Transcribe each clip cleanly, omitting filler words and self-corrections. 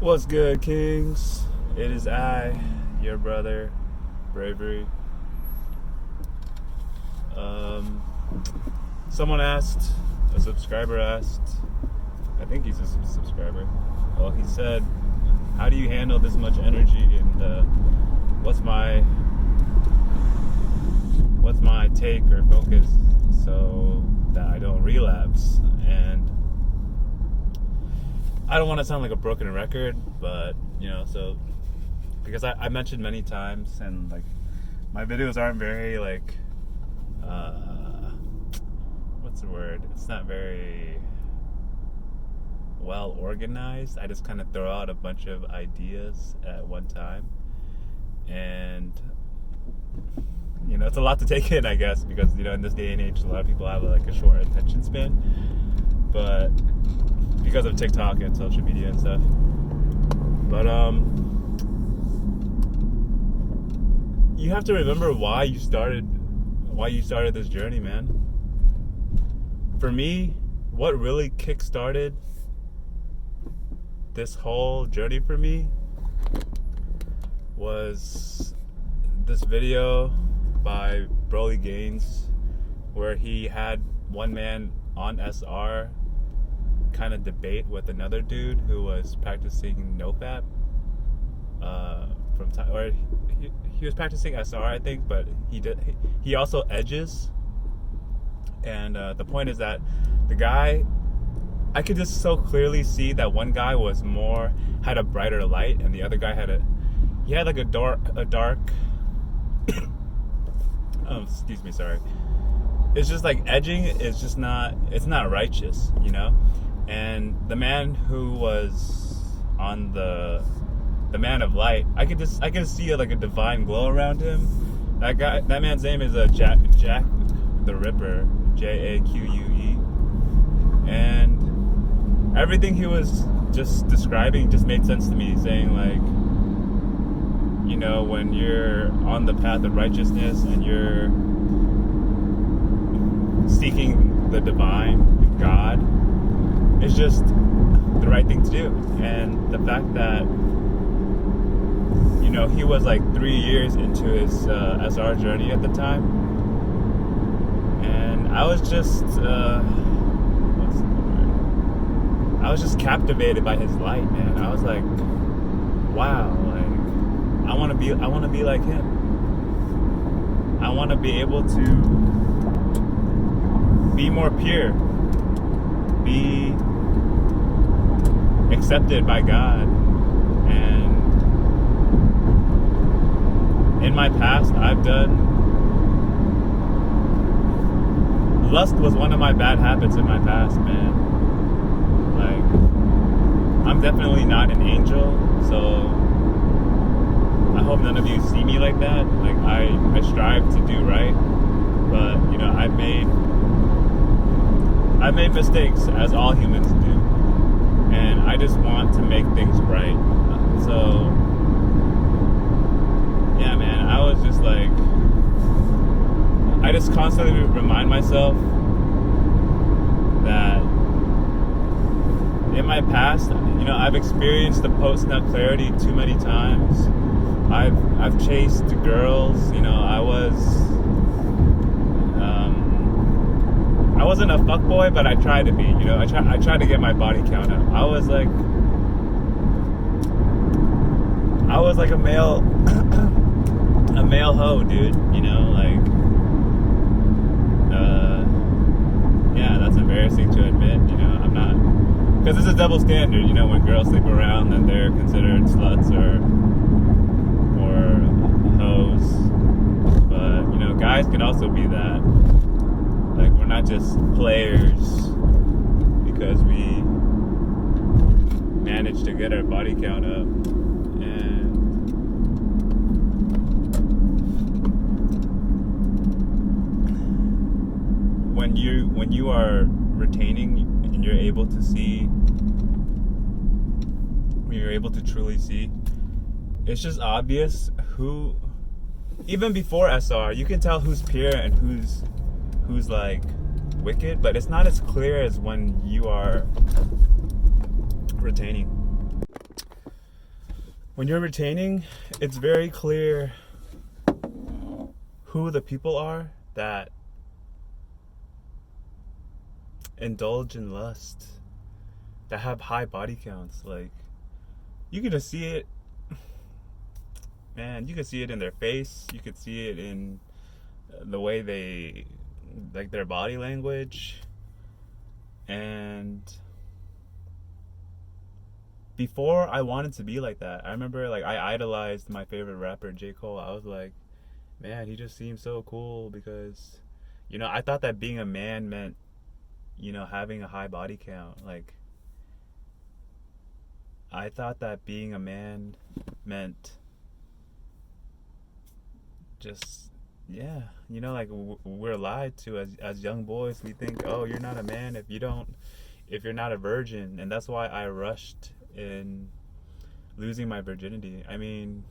What's good, Kings? It is I, your brother, Bravery. Someone asked, a subscriber asked, I think he's a subscriber. Well, he said, how do you handle this much energy, and what's my take or focus so that I don't relapse? And I don't want to sound like a broken record, but so because I mentioned many times, and like my videos aren't very like what's the word? It's not very well organized. I just kind of throw out a bunch of ideas at one time, and it's a lot to take in, I guess, because in this day and age, a lot of people have like a short attention span, but because of TikTok and social media and stuff. But you have to remember why you started this journey, man. For me, what really kick-started this whole journey for me was this video by Broly Gaines, where he had one man on SR kind of debate with another dude who was practicing NoFap he was practicing SR, I think, but he also edges. And the point is that the guy, I could just so clearly see that one guy had a brighter light, and the other guy had a dark oh, excuse me, sorry. It's just like edging is just it's not righteous, And the man who was on the man of light, I could see like a divine glow around him. That man's name is Jack the Ripper, Jaque, and everything he was just describing just made sense to me, saying like, when you're on the path of righteousness and you're seeking the divine, God, it's just the right thing to do. And the fact that he was like 3 years into his SR journey at the time, and I was just I was just captivated by his light, man. I was like, wow, like I want to be like him. I want to be able to be more pure, be accepted by God. And in my past, lust was one of my bad habits in my past, man. Like, I'm definitely not an angel, so I hope none of you see me like that. Like, I strive to do right, but I've made mistakes, as all humans do, and I just want to make things right. So yeah, man, I was just like, I just constantly remind myself that in my past, I've experienced the post-nut clarity too many times. I've chased girls, I wasn't a fuckboy, but I tried to be, I tried to get my body count up. I was like a male hoe, dude, yeah, that's embarrassing to admit, I'm not, because it's a double standard, when girls sleep around, then they're considered sluts or hoes, but, guys can also be that. Like, we're not just players because we managed to get our body count up. And when you are retaining and you're able to see, when you're able to truly see, it's just obvious who, even before SR, you can tell who's pure and who's like wicked, but it's not as clear as when you are retaining. when you're retaining, it's very clear who the people are that indulge in lust, that have high body counts. Like, you can just see it, man. You can see it in their face. You could see it in the way they, like, their body language. And before, I wanted to be like that. I remember, like, I idolized my favorite rapper, J. Cole. I was like, man, he just seems so cool because, I thought that being a man meant, having a high body count. Like, I thought that being a man meant just, yeah, like, we're lied to as young boys. We think, oh, you're not a man if you're not a virgin. And that's why I rushed in losing my virginity. I mean,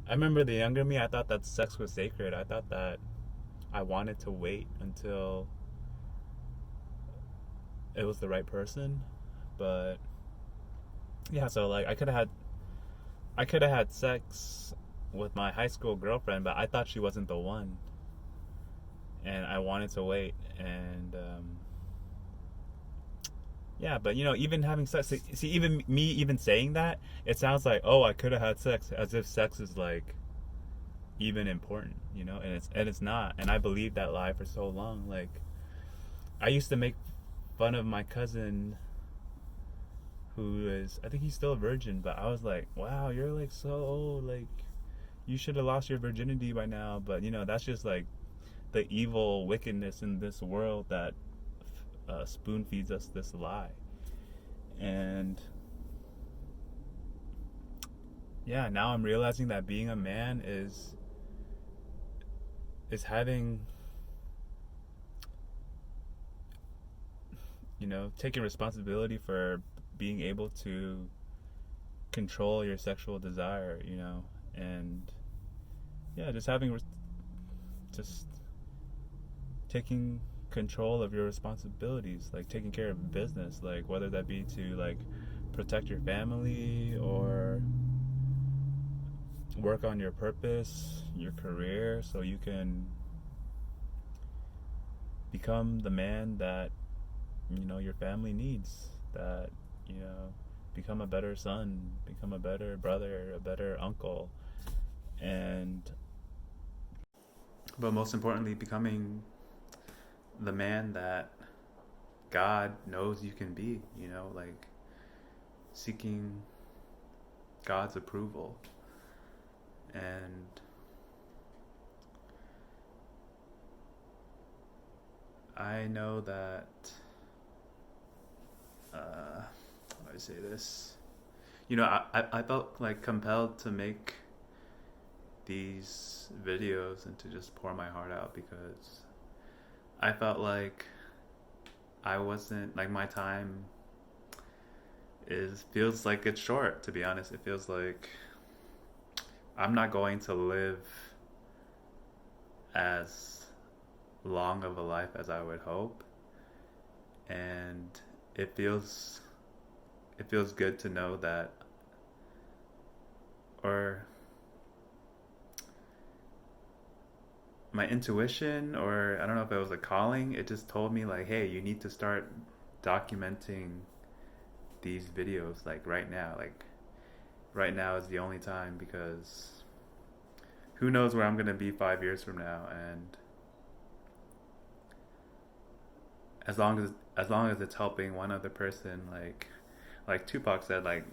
I remember the younger me, I thought that sex was sacred. I thought that I wanted to wait until it was the right person. But yeah, so like I could have had sex with my high school girlfriend, but I thought she wasn't the one, and I wanted to wait. And yeah, but even having sex, see, even me even saying that, it sounds like, oh, I could have had sex, as if sex is like even important, and it's not. And I believed that lie for so long. Like, I used to make fun of my cousin, who is, I think he's still a virgin, but I was like, wow, you're like so old, like you should have lost your virginity by now. But that's just like the evil wickedness in this world that spoon feeds us this lie. And yeah, now I'm realizing that being a man is having, taking responsibility for being able to control your sexual desire, and yeah, just just taking control of your responsibilities, like taking care of business, like whether that be to like protect your family or work on your purpose, your career, so you can become the man that your family needs, that become a better son, become a better brother, a better uncle, and but most importantly, becoming the man that God knows you can be, like seeking God's approval. And I know that how do I say this? I felt like compelled to make these videos and to just pour my heart out, because I felt like I wasn't, like, my time feels like it's short, to be honest. It feels like I'm not going to live as long of a life as I would hope. And it feels good to know that, or my intuition, or I don't know if it was a calling, it just told me like, hey, you need to start documenting these videos, like right now. Like right now is the only time, because who knows where I'm going to be 5 years from now. And as long as it's helping one other person, like Tupac said, like,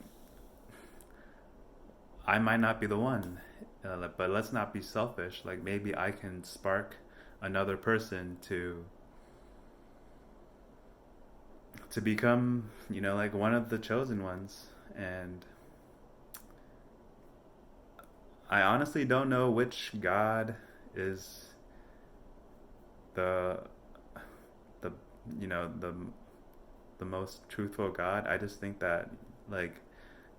I might not be the one, but let's not be selfish. Like, maybe I can spark another person to become, like one of the chosen ones. And I honestly don't know which God is the the the most truthful God. I just think that, like,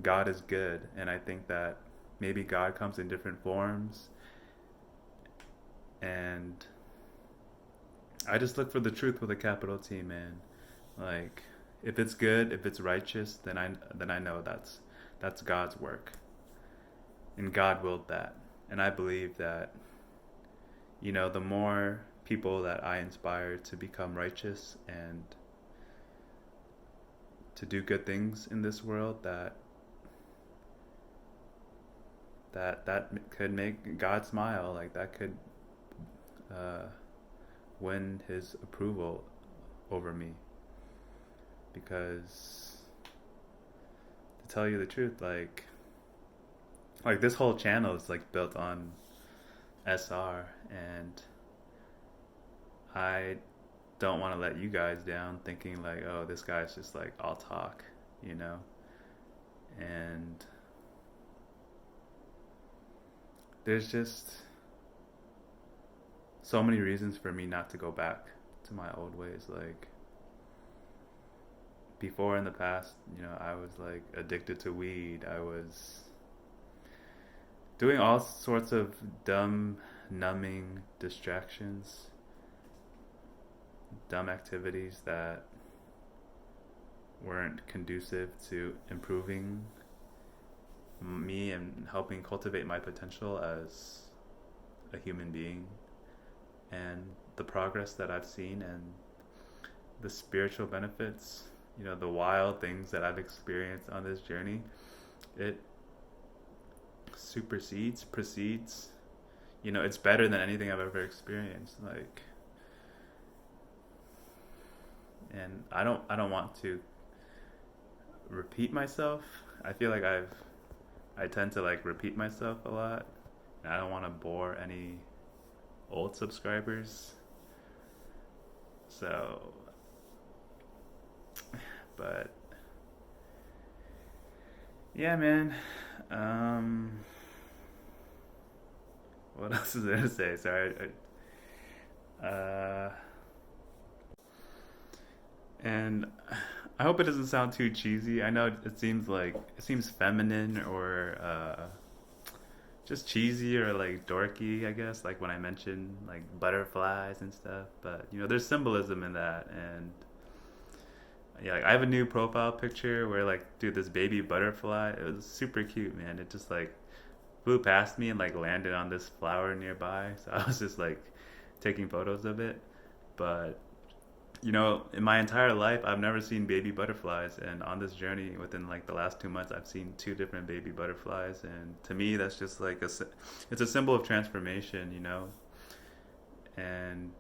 God is good, and I think that maybe God comes in different forms, and I just look for the truth with a capital T, man. Like, if it's good, if it's righteous, then I know that's God's work, and God willed that. And I believe that, the more people that I inspire to become righteous and to do good things in this world, that could make God smile. Like, that could uh, win His approval over me. Because, to tell you the truth, like this whole channel is like built on SR, and I don't want to let you guys down thinking like, oh, this guy's just like all talk, and there's just so many reasons for me not to go back to my old ways. Like, before, in the past, I was like addicted to weed. I was doing all sorts of dumb, numbing distractions, dumb activities that weren't conducive to improving me and helping cultivate my potential as a human being. And the progress that I've seen and the spiritual benefits, the wild things that I've experienced on this journey, it precedes, it's better than anything I've ever experienced. Like, and I don't want to repeat myself. I feel like I tend to like repeat myself a lot, and I don't want to bore any old subscribers. So, but yeah, man. What else is there to say? Sorry. And I hope it doesn't sound too cheesy. I know it seems feminine, or just cheesy, or like dorky, I guess, like when I mention like butterflies and stuff. But there's symbolism in that. And yeah, like, I have a new profile picture where, like, dude, this baby butterfly, it was super cute, man. It just like flew past me and like landed on this flower nearby. So I was just like taking photos of it. But in my entire life, I've never seen baby butterflies, and on this journey, within like the last 2 months, I've seen 2 different baby butterflies. And to me, that's just like it's a symbol of transformation, And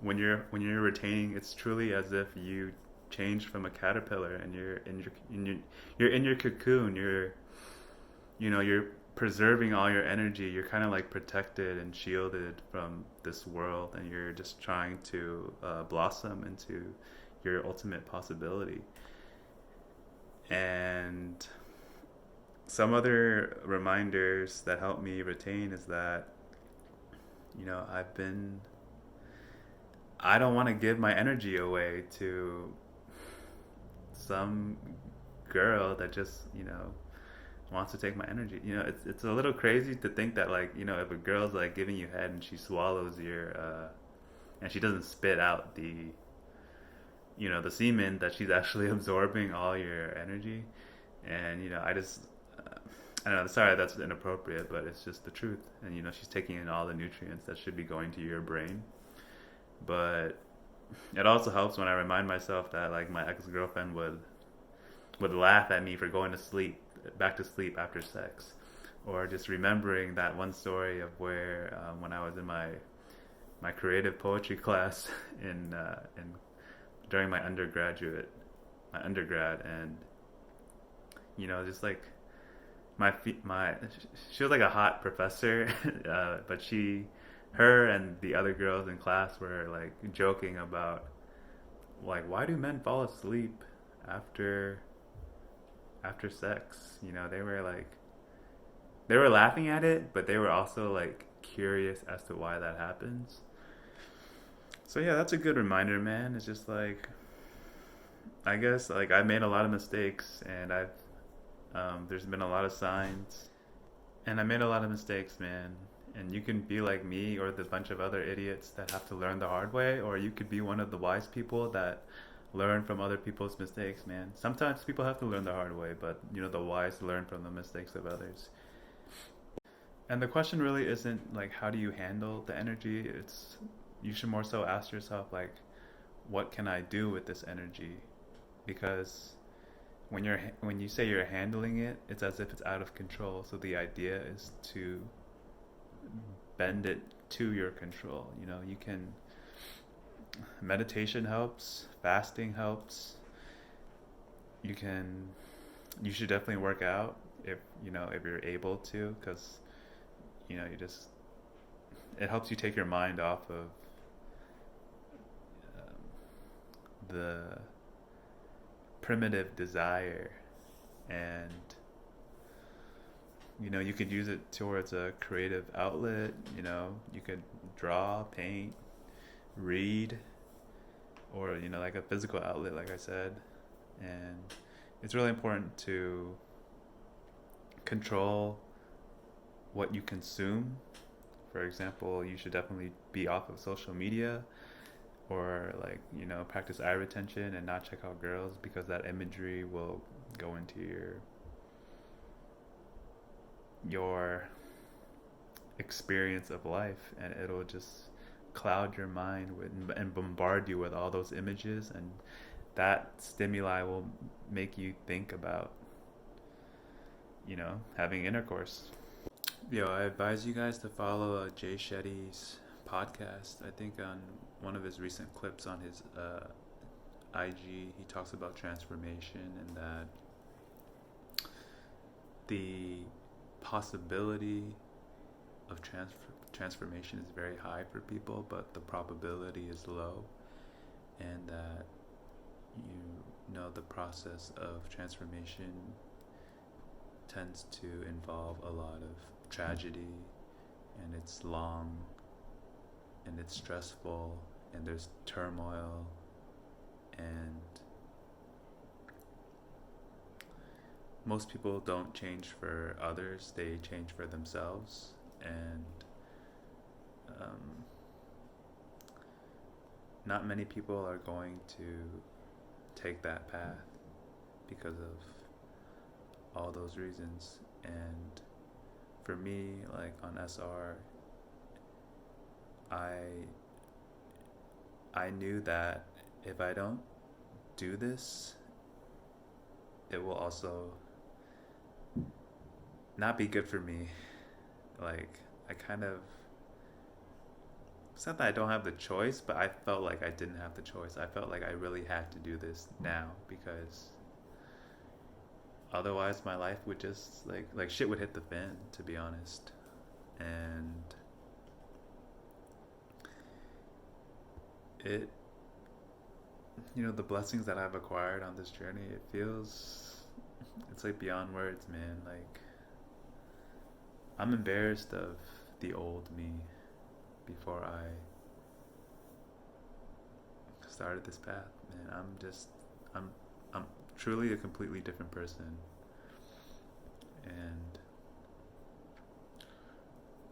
when you're retaining, it's truly as if you changed from a caterpillar, and you're in your cocoon. You're preserving all your energy. You're kind of like protected and shielded from this world, and you're just trying to blossom into your ultimate possibility. And some other reminders that help me retain is that I don't want to give my energy away to some girl that just wants to take my energy. It's a little crazy to think that, like, if a girl's like giving you head and she swallows your and she doesn't spit out the the semen, that she's actually absorbing all your energy. And I don't know, sorry, that's inappropriate, but it's just the truth. And she's taking in all the nutrients that should be going to your brain. But it also helps when I remind myself that, like, my ex-girlfriend would laugh at me for going back to sleep after sex, or just remembering that one story of where when I was in my creative poetry class in during my undergrad, and just like she was like a hot professor, but her and the other girls in class were like joking about, like, why do men fall asleep after sex? They were laughing at it, but they were also like curious as to why that happens. So yeah, that's a good reminder, man. It's just like, I guess, like, I've made a lot of mistakes, and there's been a lot of signs, and I made a lot of mistakes, man. And you can be like me, or the bunch of other idiots that have to learn the hard way, or you could be one of the wise people that learn from other people's mistakes, man. Sometimes people have to learn the hard way, but the wise learn from the mistakes of others. And the question really isn't like how do you handle the energy? It's you should more so ask yourself like what can I do with this energy? Because when you say you're handling it, it's as if it's out of control. So the idea is to bend it to your control. You can meditation helps, fasting helps. You should definitely work out if you're able to, because you just it helps you take your mind off of the primitive desire, and you could use it towards a creative outlet. You could draw, paint, read, or like a physical outlet, like I said. And it's really important to control what you consume. For example, you should definitely be off of social media, or like practice eye retention and not check out girls, because that imagery will go into your experience of life, and it'll just cloud your mind and bombard you with all those images, and that stimuli will make you think about having intercourse. I advise you guys to follow Jay Shetty's podcast. I think on one of his recent clips on his IG, he talks about transformation, and that the possibility of transformation is very high for people, but the probability is low, and that the process of transformation tends to involve a lot of tragedy, and it's long, and it's stressful, and there's turmoil, and most people don't change for others, they change for themselves. And not many people are going to take that path because of all those reasons. And for me, like on SR, I knew that if I don't do this, it will also not be good for me. Like, it's not that I don't have the choice, but I felt like I didn't have the choice. I felt like I really had to do this now, because otherwise my life would just like shit would hit the fan, to be honest. And it the blessings that I've acquired on this journey, it's like beyond words, man. Like, I'm embarrassed of the old me before I started this path, man. I'm truly a completely different person. And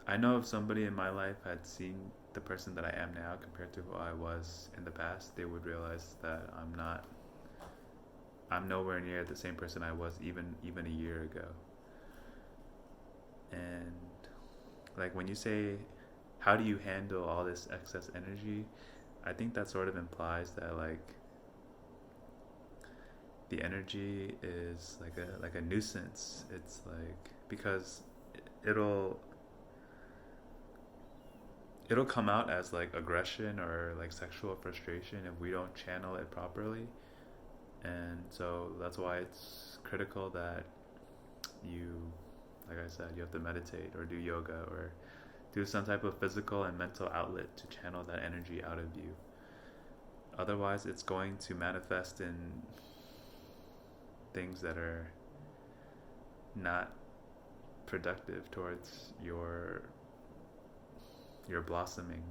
I know if somebody in my life had seen the person that I am now compared to who I was in the past, they would realize that I'm nowhere near the same person I was even a year ago. And like, when you say how do you handle all this excess energy, I think that sort of implies that like the energy is like a nuisance. It's like, because it'll come out as like aggression or like sexual frustration if we don't channel it properly. And so that's why it's critical that you, like I said, you have to meditate or do yoga or do some type of physical and mental outlet to channel that energy out of you. Otherwise, it's going to manifest in things that are not productive towards your blossoming.